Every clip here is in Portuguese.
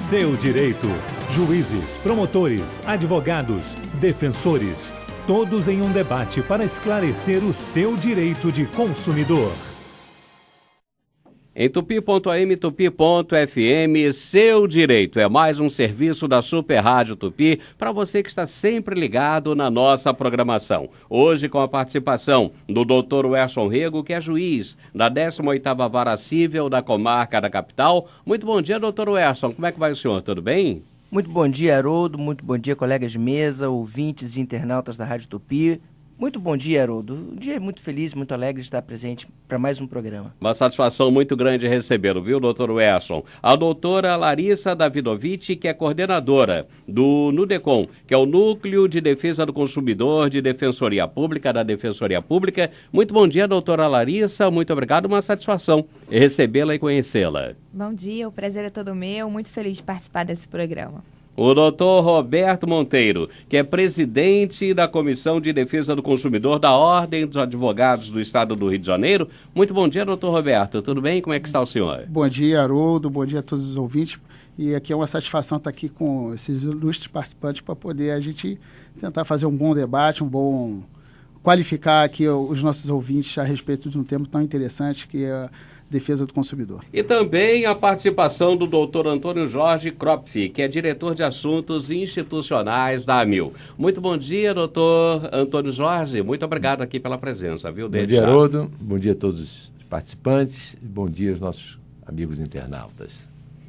seu direito. Juízes, promotores, advogados, defensores, todos em um debate para esclarecer o seu direito de consumidor. Em tupi.am, tupi.fm, seu direito é mais um serviço da Super Rádio Tupi para você que está sempre ligado na nossa programação. Hoje com a participação do Dr. Werson Rego, que é juiz da 18ª Vara Cível da Comarca da Capital. Muito bom dia, Dr. Werson. Como é que vai o senhor? Tudo bem? Muito bom dia, Haroldo. Muito bom dia, colegas de mesa, ouvintes e internautas da Rádio Tupi. Muito bom dia, Haroldo. Um dia muito feliz, muito alegre de estar presente para mais um programa. Uma satisfação muito grande recebê-lo, viu, doutor Werson? A doutora Larissa Davidovich, que é coordenadora do NUDECOM, que é o Núcleo de Defesa do Consumidor de Defensoria Pública, da Defensoria Pública. Muito bom dia, doutora Larissa. Muito obrigado, uma satisfação recebê-la e conhecê-la. Bom dia, o prazer é todo meu. Muito feliz de participar desse programa. O doutor Roberto Monteiro, que é presidente da Comissão de Defesa do Consumidor da Ordem dos Advogados do Estado do Rio de Janeiro. Muito bom dia, doutor Roberto. Tudo bem? Como é que está o senhor? Bom dia, Haroldo. Bom dia a todos os ouvintes. E aqui é uma satisfação estar aqui com esses ilustres participantes para poder a gente tentar fazer um bom debate, qualificar aqui os nossos ouvintes a respeito de um tema tão interessante que é a defesa do consumidor. E também a participação do doutor Antônio Jorge Kropf, que é diretor de assuntos institucionais da AMIL. Muito bom dia, doutor Antônio Jorge. Muito obrigado aqui pela presença, viu? Bom dia, Haroldo. Bom dia a todos os participantes. Bom dia aos nossos amigos internautas.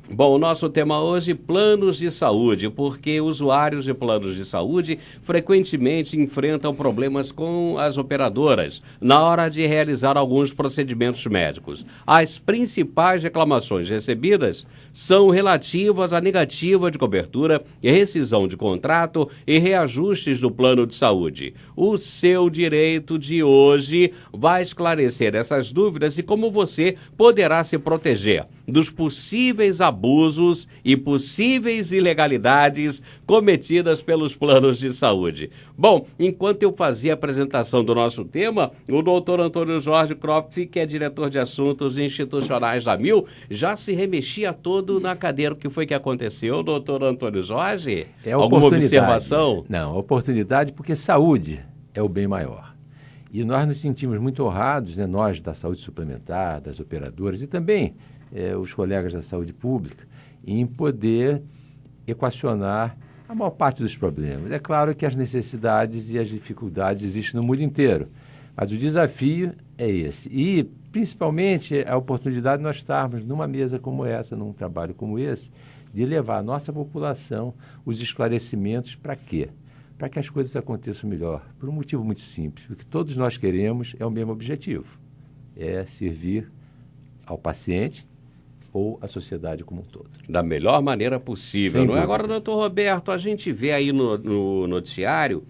Bom, o nosso tema hoje, planos de saúde, porque usuários de planos de saúde frequentemente enfrentam problemas com as operadoras na hora de realizar alguns procedimentos médicos. As principais reclamações recebidas são relativas à negativa de cobertura, rescisão de contrato e reajustes do plano de saúde. O seu direito de hoje vai esclarecer essas dúvidas e como você poderá se proteger dos possíveis abusos e possíveis ilegalidades cometidas pelos planos de saúde. Bom, enquanto eu fazia a apresentação do nosso tema, o doutor Antônio Jorge Kropf, que é diretor de assuntos institucionais da AMIL, já se remexia todo na cadeira. O que foi que aconteceu, doutor Antônio Jorge? Alguma observação? Não, a oportunidade porque saúde é o bem maior. E nós nos sentimos muito honrados, né, nós da saúde suplementar, das operadoras e também os colegas da saúde pública, em poder equacionar a maior parte dos problemas. É claro que as necessidades e as dificuldades existem no mundo inteiro, mas o desafio é esse. E, principalmente, a oportunidade de nós estarmos numa mesa como essa, num trabalho como esse, de levar à nossa população os esclarecimentos para quê? Para que as coisas aconteçam melhor, por um motivo muito simples. O que todos nós queremos é o mesmo objetivo, é servir ao paciente ou a sociedade como um todo. Da melhor maneira possível, Sem não é? dúvida. Agora, doutor Roberto, a gente vê aí no noticiário,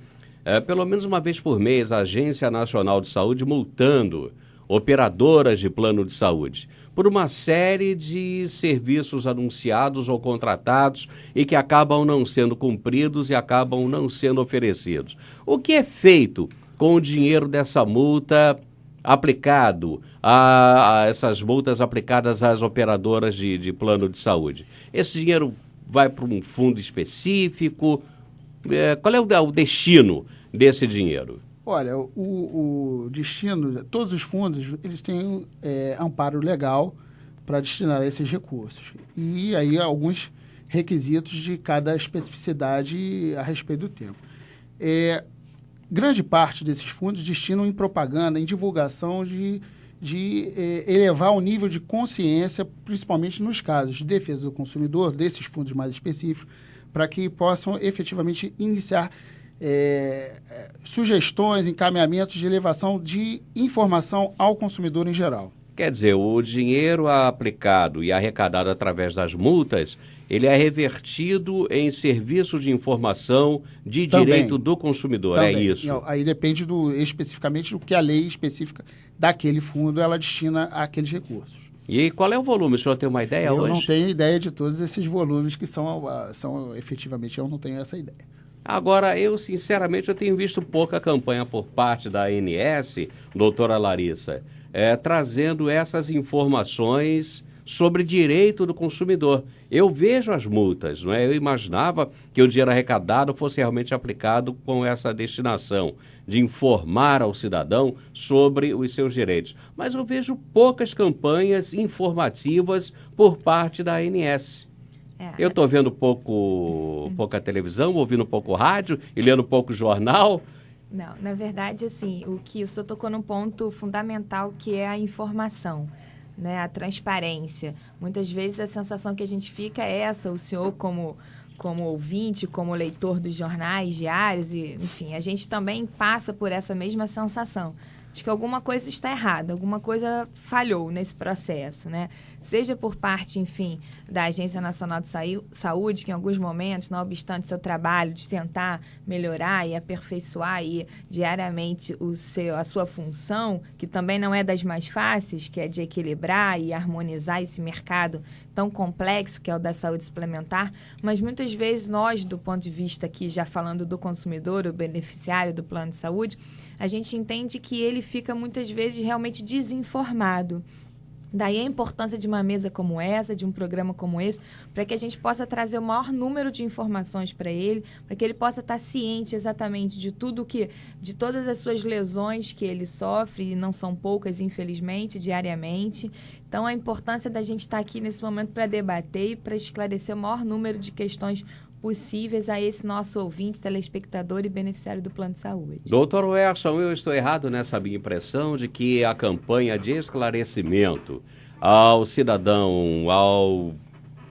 pelo menos uma vez por mês, a Agência Nacional de Saúde multando operadoras de plano de saúde por uma série de serviços anunciados ou contratados e que acabam não sendo cumpridos e acabam não sendo oferecidos. O que é feito com o dinheiro dessa multa aplicado a essas multas aplicadas às operadoras de plano de saúde? Esse dinheiro vai para um fundo específico? Qual é o destino desse dinheiro? Olha, o destino, todos os fundos, eles têm amparo legal para destinar esses recursos. E aí alguns requisitos de cada especificidade a respeito do tempo. Grande parte desses fundos destinam em propaganda, em divulgação de elevar o nível de consciência, principalmente nos casos de defesa do consumidor, desses fundos mais específicos, para que possam efetivamente iniciar sugestões, encaminhamentos de elevação de informação ao consumidor em geral. Quer dizer, o dinheiro aplicado e arrecadado através das multas, ele é revertido em serviço de informação de direito do consumidor, também. É isso? Não, aí depende especificamente do que a lei específica daquele fundo ela destina àqueles recursos. E qual é o volume? O senhor tem uma ideia hoje? Eu não tenho ideia de todos esses volumes que são efetivamente, eu não tenho essa ideia. Agora, eu sinceramente tenho visto pouca campanha por parte da ANS, doutora Larissa, trazendo essas informações sobre direito do consumidor. Eu vejo as multas, não é? Eu imaginava que o dinheiro arrecadado fosse realmente aplicado com essa destinação de informar ao cidadão sobre os seus direitos. Mas eu vejo poucas campanhas informativas por parte da ANS. Eu estou vendo pouca televisão, ouvindo pouco rádio e lendo pouco jornal. Não, na verdade, assim, o senhor tocou num ponto fundamental, que é a informação, né? A transparência. Muitas vezes a sensação que a gente fica é essa, o senhor como ouvinte, como leitor dos jornais diários, e, enfim, a gente também passa por essa mesma sensação. Acho que alguma coisa está errada, alguma coisa falhou nesse processo, né? Seja por parte, enfim, da Agência Nacional de Saúde, que em alguns momentos, não obstante seu trabalho de tentar melhorar e aperfeiçoar aí diariamente a sua função, que também não é das mais fáceis, que é de equilibrar e harmonizar esse mercado tão complexo que é o da saúde suplementar, mas muitas vezes nós, do ponto de vista aqui, já falando do consumidor, o beneficiário do plano de saúde, a gente entende que ele fica muitas vezes realmente desinformado. Daí a importância de uma mesa como essa, de um programa como esse, para que a gente possa trazer o maior número de informações para ele, para que ele possa estar ciente exatamente de de todas as suas lesões que ele sofre, e não são poucas, infelizmente, diariamente. Então, a importância da gente estar aqui nesse momento para debater e para esclarecer o maior número de questões possíveis a esse nosso ouvinte, telespectador e beneficiário do plano de saúde. Doutor Werson, eu estou errado nessa minha impressão de que a campanha de esclarecimento ao cidadão, ao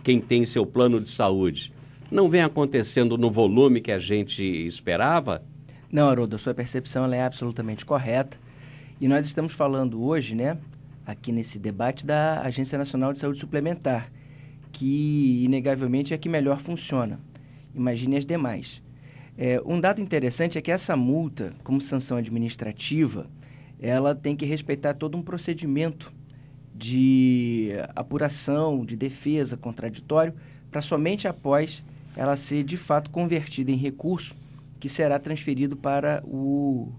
quem tem seu plano de saúde, não vem acontecendo no volume que a gente esperava? Não, Haroldo, a sua percepção ela é absolutamente correta. E nós estamos falando hoje, né, aqui nesse debate da Agência Nacional de Saúde Suplementar, que inegavelmente é a que melhor funciona. Imagine as demais. Um dado interessante é que essa multa, como sanção administrativa, ela tem que respeitar todo um procedimento de apuração, de defesa, contraditório, para somente após ela ser, de fato, convertida em recurso, que será transferido para o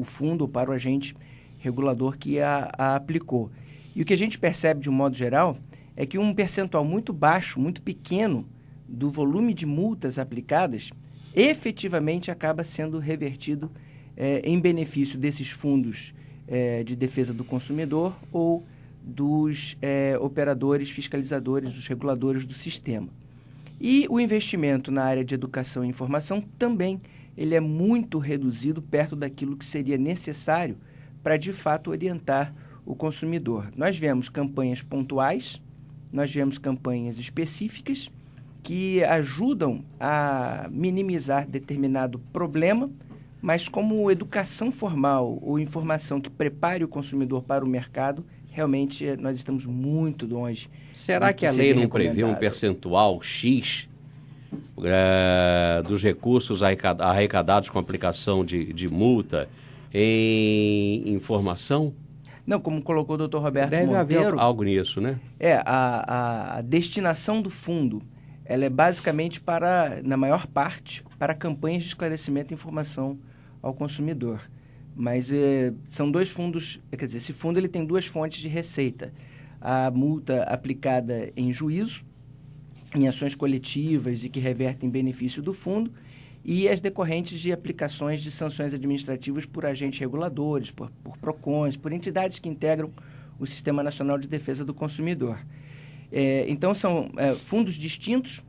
fundo ou para o agente regulador que a aplicou. E o que a gente percebe, de um modo geral, é que um percentual muito baixo, muito pequeno, do volume de multas aplicadas, efetivamente acaba sendo revertido em benefício desses fundos de defesa do consumidor ou dos operadores, fiscalizadores, dos reguladores do sistema. E o investimento na área de educação e informação também ele é muito reduzido perto daquilo que seria necessário para, de fato, orientar o consumidor. Nós vemos campanhas pontuais, nós vemos campanhas específicas que ajudam a minimizar determinado problema, mas como educação formal ou informação que prepare o consumidor para o mercado, realmente nós estamos muito longe. Será que a lei não prevê um percentual X dos recursos arrecadados com aplicação de multa em informação? Não, como colocou o doutor Roberto Monteiro. Deve haver algo nisso, né? A destinação do fundo, ela é basicamente na maior parte, para campanhas de esclarecimento e informação ao consumidor. Mas são dois fundos, quer dizer, esse fundo ele tem duas fontes de receita. A multa aplicada em juízo, em ações coletivas e que revertem em benefício do fundo, e as decorrentes de aplicações de sanções administrativas por agentes reguladores, por PROCONs, por entidades que integram o Sistema Nacional de Defesa do Consumidor. Então, são fundos distintos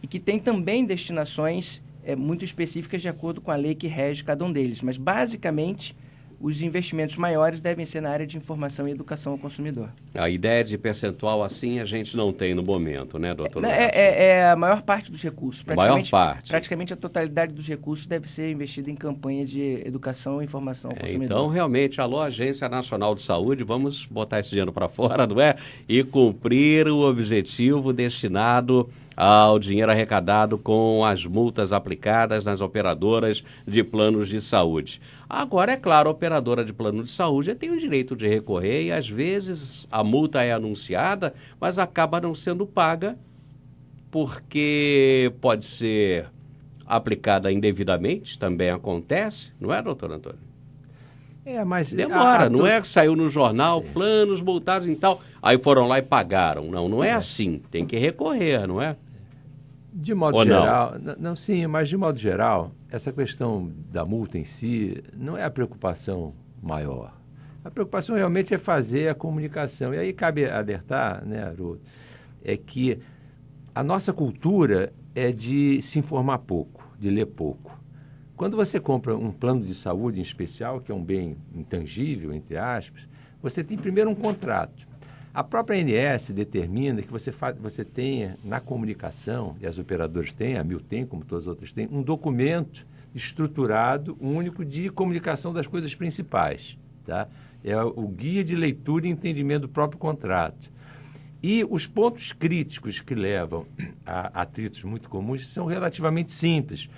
e que têm também destinações muito específicas de acordo com a lei que rege cada um deles. Mas, basicamente, os investimentos maiores devem ser na área de informação e educação ao consumidor. A ideia de percentual assim a gente não tem no momento, né, doutor? É a maior parte dos recursos. Praticamente a totalidade dos recursos deve ser investida em campanha de educação e informação ao consumidor. Então, realmente, alô, Agência Nacional de Saúde, vamos botar esse dinheiro para fora, não é? E cumprir o objetivo destinado ao dinheiro arrecadado com as multas aplicadas nas operadoras de planos de saúde. Agora, é claro, a operadora de plano de saúde tem o direito de recorrer e, às vezes, a multa é anunciada, mas acaba não sendo paga porque pode ser aplicada indevidamente, também acontece, não é, doutor Antônio? Mas demora, não é que saiu no jornal, sim, planos multados e tal, aí foram lá e pagaram. Não é assim, tem que recorrer, não é? De modo geral, não, sim, mas de modo geral, essa questão da multa em si não é a preocupação maior. A preocupação realmente é fazer a comunicação. E aí cabe alertar, né, Haroldo, é que a nossa cultura é de se informar pouco, de ler pouco. Quando você compra um plano de saúde em especial, que é um bem intangível, entre aspas, você tem primeiro um contrato. A própria ANS determina que você tenha na comunicação, e as operadoras têm, a Mil tem, como todas as outras têm, um documento estruturado, único, de comunicação das coisas principais. Tá? É o guia de leitura e entendimento do próprio contrato. E os pontos críticos que levam a atritos muito comuns são relativamente simples.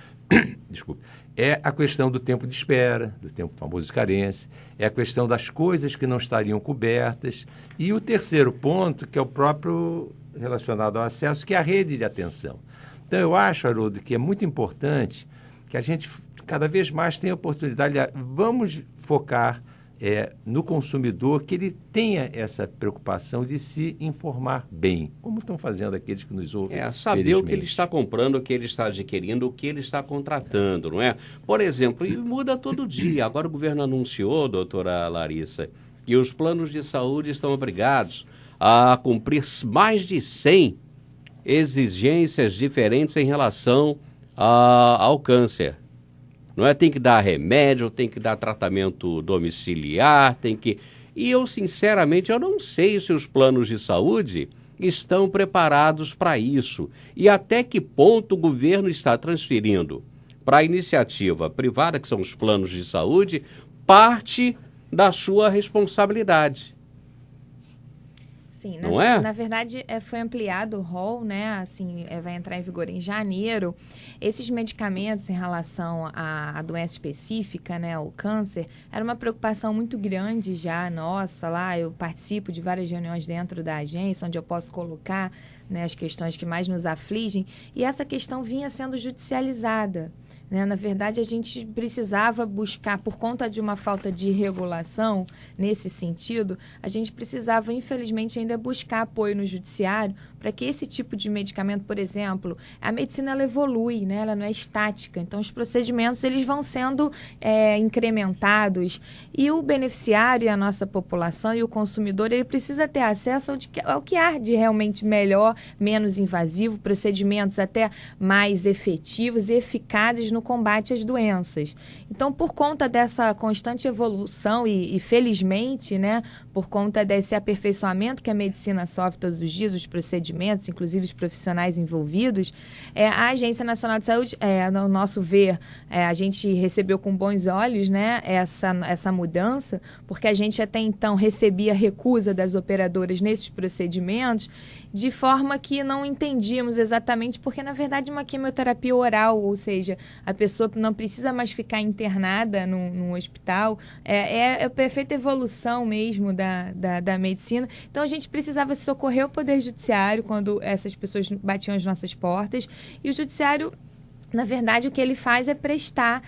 Desculpe. É a questão do tempo de espera, do tempo famoso de carência, é a questão das coisas que não estariam cobertas, e o terceiro ponto, que é o próprio relacionado ao acesso, que é a rede de atenção. Então, eu acho, Haroldo, que é muito importante que a gente cada vez mais tenha a oportunidade de vamos focar no consumidor, que ele tenha essa preocupação de se informar bem, como estão fazendo aqueles que nos ouvem. Saber o que ele está comprando, o que ele está adquirindo, o que ele está contratando, não é? Por exemplo, e muda todo dia. Agora o governo anunciou, doutora Larissa, que os planos de saúde estão obrigados a cumprir mais de 100 exigências diferentes em relação ao câncer. Não é? Tem que dar remédio, tem que dar tratamento domiciliar, E eu, sinceramente, eu não sei se os planos de saúde estão preparados para isso. E até que ponto o governo está transferindo para a iniciativa privada, que são os planos de saúde, parte da sua responsabilidade. Sim, não na verdade, foi ampliado o rol, né? Assim, vai entrar em vigor em janeiro. Esses medicamentos em relação à doença específica, né, o câncer, era uma preocupação muito grande já nossa lá. Eu participo de várias reuniões dentro da agência, onde eu posso colocar, né, as questões que mais nos afligem, e essa questão vinha sendo judicializada. Na verdade, a gente precisava buscar, por conta de uma falta de regulação nesse sentido, a gente precisava, infelizmente, ainda buscar apoio no judiciário para que esse tipo de medicamento, por exemplo, a medicina ela evolui, né? Ela não é estática, então os procedimentos eles vão sendo incrementados e o beneficiário, a nossa população e o consumidor, ele precisa ter acesso ao que há de realmente melhor, menos invasivo, procedimentos até mais efetivos e eficazes no combate às doenças. Então, por conta dessa constante evolução e felizmente, né, por conta desse aperfeiçoamento que a medicina sofre todos os dias, os procedimentos, inclusive os profissionais envolvidos, a Agência Nacional de Saúde, no nosso ver, a gente recebeu com bons olhos, né, essa mudança, porque a gente até então recebia recusa das operadoras nesses procedimentos, de forma que não entendíamos exatamente, porque na verdade uma quimioterapia oral, ou seja, a pessoa não precisa mais ficar internada num hospital, é a perfeita evolução mesmo da medicina. Então a gente precisava socorrer o Poder Judiciário quando essas pessoas batiam as nossas portas, e o Judiciário, na verdade, o que ele faz é prestar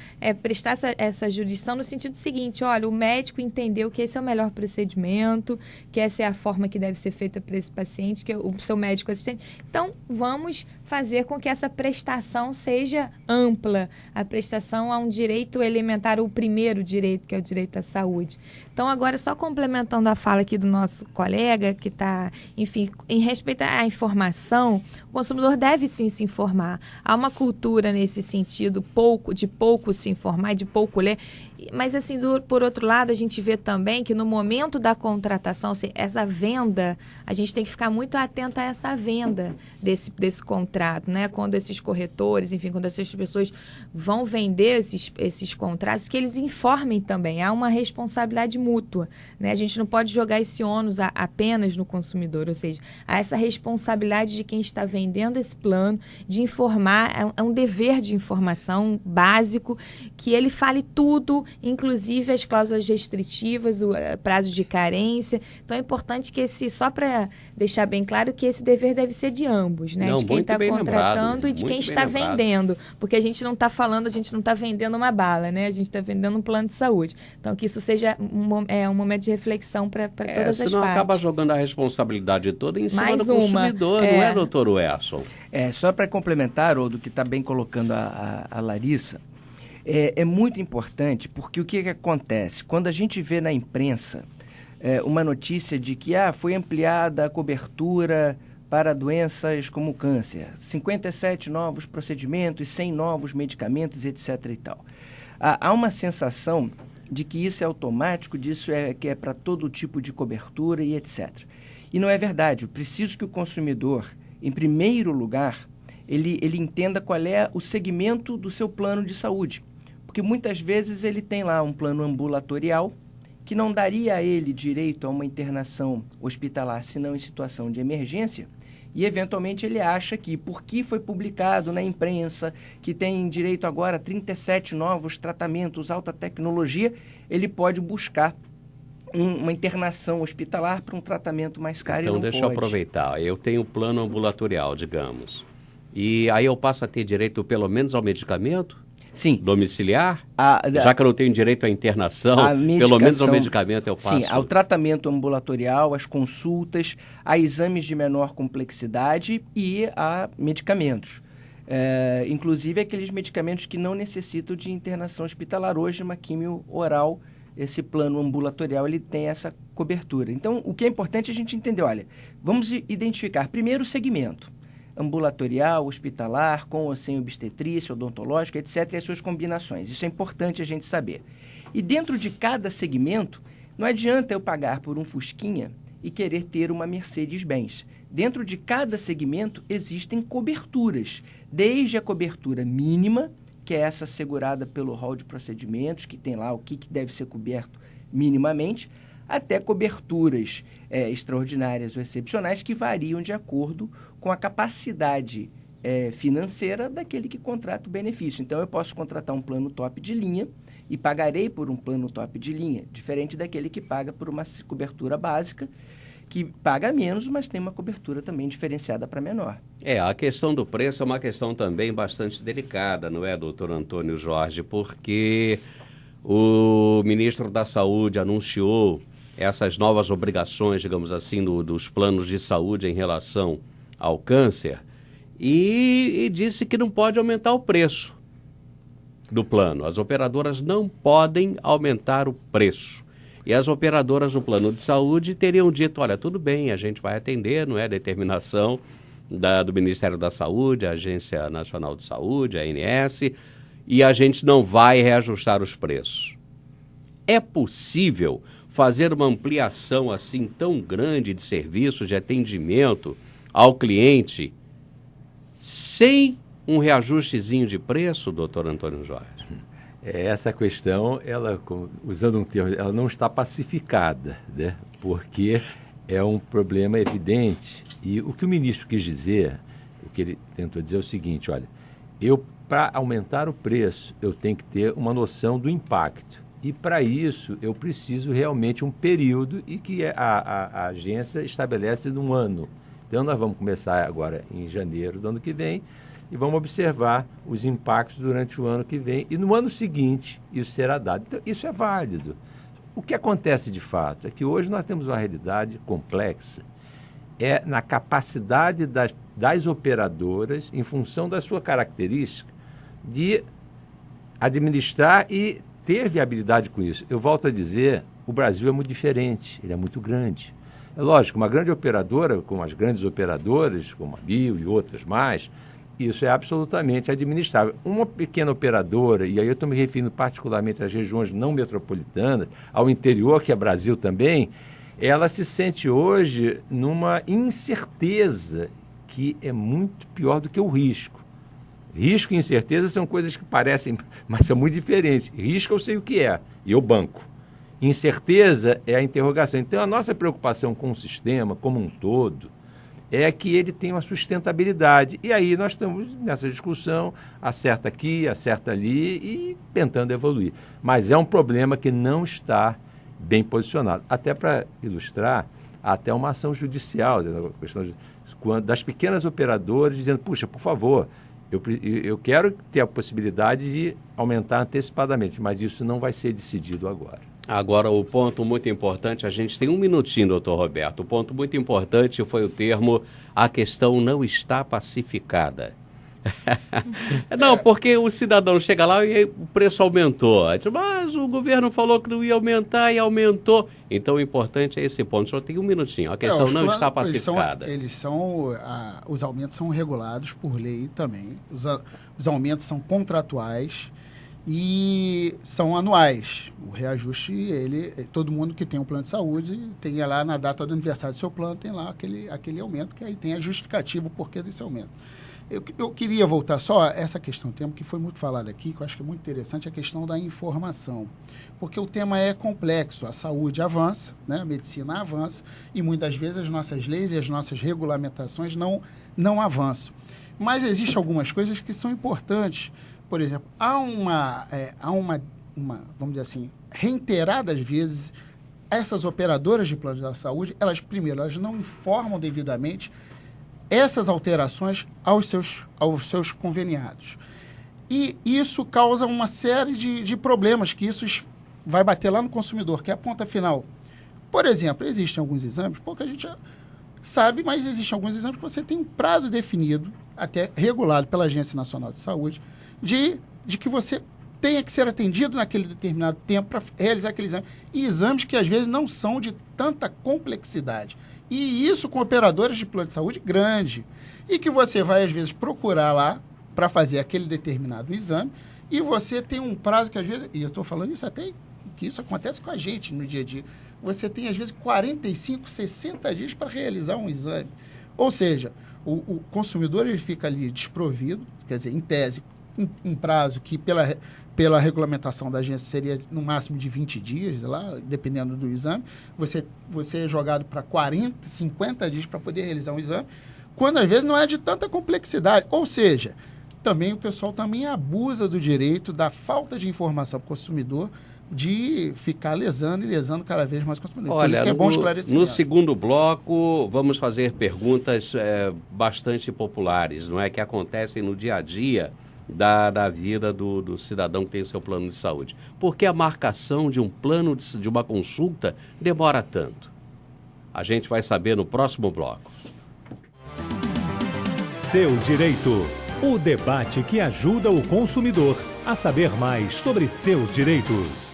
essa jurisdição no sentido seguinte: olha, o médico entendeu que esse é o melhor procedimento, que essa é a forma que deve ser feita para esse paciente, que é o seu médico assistente. Então, vamos fazer com que essa prestação seja ampla. A prestação a um direito elementar, o primeiro direito, que é o direito à saúde. Então, agora, só complementando a fala aqui do nosso colega, que está, enfim, em respeito à informação, o consumidor deve sim se informar. Há uma cultura nesse sentido, de pouco se informar, de pouco ler. Mas, assim, por outro lado, a gente vê também que no momento da contratação, essa venda, a gente tem que ficar muito atento a essa venda desse contrato, né? Quando esses corretores, enfim, quando essas pessoas vão vender esses contratos, que eles informem também. Há uma responsabilidade mútua, né? A gente não pode jogar esse ônus apenas no consumidor, ou seja, há essa responsabilidade de quem está vendendo esse plano, de informar, é um dever de informação básico, que ele fale tudo inclusive as cláusulas restritivas, o prazo de carência. Então é importante que só para deixar bem claro que esse dever deve ser de ambos, né? Não, de quem está contratando e de quem está vendendo. Porque a gente não está vendendo uma bala, né? A gente está vendendo um plano de saúde. Então que isso seja um momento de reflexão para todas as senão partes. acaba jogando a responsabilidade toda em cima Mais do uma, consumidor, não é, doutor Werson? Só para complementar, ou do que está bem colocando a Larissa, é muito importante, porque o que acontece? Quando a gente vê na imprensa uma notícia de que foi ampliada a cobertura para doenças como câncer, 57 novos procedimentos, 100 novos medicamentos, etc. e tal. Há uma sensação de que isso é automático, que é para todo tipo de cobertura e etc. E não é verdade. Eu preciso que o consumidor, em primeiro lugar, ele entenda qual é o segmento do seu plano de saúde. Porque muitas vezes ele tem lá um plano ambulatorial que não daria a ele direito a uma internação hospitalar, senão em situação de emergência, e eventualmente ele acha que, porque foi publicado na imprensa que tem direito agora a 37 novos tratamentos, alta tecnologia, ele pode buscar uma internação hospitalar para um tratamento mais caro. Então, e não deixa pode. eu aproveitar. Eu tenho plano ambulatorial, digamos. E aí eu passo a ter direito pelo menos ao medicamento? Sim. Domiciliar? Já que eu não tenho direito à internação, pelo menos ao medicamento eu passo. Sim, ao tratamento ambulatorial, às consultas, a exames de menor complexidade e a medicamentos. Inclusive aqueles medicamentos que não necessitam de internação hospitalar. Hoje, uma quimio oral, esse plano ambulatorial, ele tem essa cobertura. Então, o que é importante a gente entender, olha, vamos identificar primeiro o segmento. Ambulatorial, hospitalar, com ou sem obstetrícia, odontológica, etc., e as suas combinações. Isso é importante a gente saber. E dentro de cada segmento, não adianta eu pagar por um Fusquinha e querer ter uma Mercedes-Benz. Dentro de cada segmento existem coberturas, desde a cobertura mínima, que é essa assegurada pelo rol de procedimentos, que tem lá o que deve ser coberto minimamente, até coberturas extraordinárias ou excepcionais que variam de acordo com a capacidade financeira daquele que contrata o benefício. Então, eu posso contratar um plano top de linha e pagarei por um plano top de linha, diferente daquele que paga por uma cobertura básica, que paga menos, mas tem uma cobertura também diferenciada para menor. A questão do preço é uma questão também bastante delicada, não é, doutor Antônio Jorge? Porque o ministro da Saúde anunciou essas novas obrigações, digamos assim, dos planos de saúde em relação ao câncer e disse que não pode aumentar o preço do plano. As operadoras não podem aumentar o preço. E as operadoras no plano de saúde teriam dito, olha, tudo bem, a gente vai atender, não é, determinação do Ministério da Saúde, a Agência Nacional de Saúde, a ANS, e a gente não vai reajustar os preços. É possível fazer uma ampliação assim tão grande de serviços de atendimento ao cliente sem um reajustezinho de preço, doutor Antônio Jorge? Essa questão, usando um termo, ela não está pacificada, né? Porque é um problema evidente. E o que o ministro quis dizer, o que ele tentou dizer é o seguinte, olha, para aumentar o preço, eu tenho que ter uma noção do impacto. E para isso, eu preciso realmente um período e que a agência estabelece num ano. Então, nós vamos começar agora em janeiro do ano que vem e vamos observar os impactos durante o ano que vem. E no ano seguinte, isso será dado. Então, isso é válido. O que acontece de fato é que hoje nós temos uma realidade complexa. Na capacidade das operadoras, em função da sua característica, de administrar e ter viabilidade com isso. Eu volto a dizer, o Brasil é muito diferente, ele é muito grande. É lógico, uma grande operadora, como as grandes operadoras, como a Bio e outras mais, isso é absolutamente administrável. Uma pequena operadora, e aí eu estou me referindo particularmente às regiões não metropolitanas, ao interior, que é Brasil também, ela se sente hoje numa incerteza que é muito pior do que o risco. Risco e incerteza são coisas que parecem, mas são muito diferentes. Risco eu sei o que é, e eu banco. Incerteza é a interrogação. Então, a nossa preocupação com o sistema como um todo é que ele tem uma sustentabilidade. E aí nós estamos nessa discussão, acerta aqui, acerta ali e tentando evoluir. Mas é um problema que não está bem posicionado. Até para ilustrar, há até uma ação judicial, a questão das pequenas operadoras dizendo, puxa, por favor, eu quero ter a possibilidade de aumentar antecipadamente, mas isso não vai ser decidido agora. Agora, o ponto muito importante, a gente tem um minutinho, doutor Roberto, o ponto muito importante foi o termo, a questão não está pacificada. Não, porque o cidadão chega lá e o preço aumentou. Aí diz, mas o governo falou que não ia aumentar e aumentou. Então, o importante é esse ponto. Só tem um minutinho. A questão não está pacificada. Os aumentos são regulados por lei também. Os aumentos são contratuais e são anuais. O reajuste, todo mundo que tem um plano de saúde, tem lá na data do aniversário do seu plano, tem lá aquele aumento, que aí tem a justificativa, o porquê desse aumento. Eu queria voltar só a essa questão, tema que foi muito falado aqui, que eu acho que é muito interessante, a questão da informação. Porque o tema é complexo, a saúde avança, né? A medicina avança, e muitas vezes as nossas leis e as nossas regulamentações não avançam. Mas existem algumas coisas que são importantes. Por exemplo, há uma vamos dizer assim, reiteradas vezes, essas operadoras de planos da saúde, elas não informam devidamente essas alterações aos seus conveniados. E isso causa uma série de problemas, que isso vai bater lá no consumidor, que é a ponta final. Por exemplo, existem alguns exames, pouca gente sabe, mas existem alguns exames que você tem um prazo definido, até regulado pela Agência Nacional de Saúde, de que você tenha que ser atendido naquele determinado tempo para realizar aquele exame. E exames que, às vezes, não são de tanta complexidade. E isso com operadoras de plano de saúde grande. E que você vai, às vezes, procurar lá para fazer aquele determinado exame e você tem um prazo que, às vezes... E eu estou falando isso até que isso acontece com a gente no dia a dia. Você tem, às vezes, 45, 60 dias para realizar um exame. Ou seja, o consumidor ele fica ali desprovido, quer dizer, em tese, um prazo que, pela regulamentação da agência, seria no máximo de 20 dias, lá, dependendo do exame. Você é jogado para 40, 50 dias para poder realizar um exame, quando às vezes não é de tanta complexidade. Ou seja, também o pessoal também abusa do direito da falta de informação para o consumidor, de ficar lesando cada vez mais o consumidor. Olha, por isso que é bom esclarecer. No segundo bloco, vamos fazer perguntas bastante populares, não é, que acontecem no dia a dia da vida do cidadão que tem seu plano de saúde. Por que a marcação de um plano, de uma consulta, demora tanto? A gente vai saber no próximo bloco. Seu Direito. O debate que ajuda o consumidor a saber mais sobre seus direitos.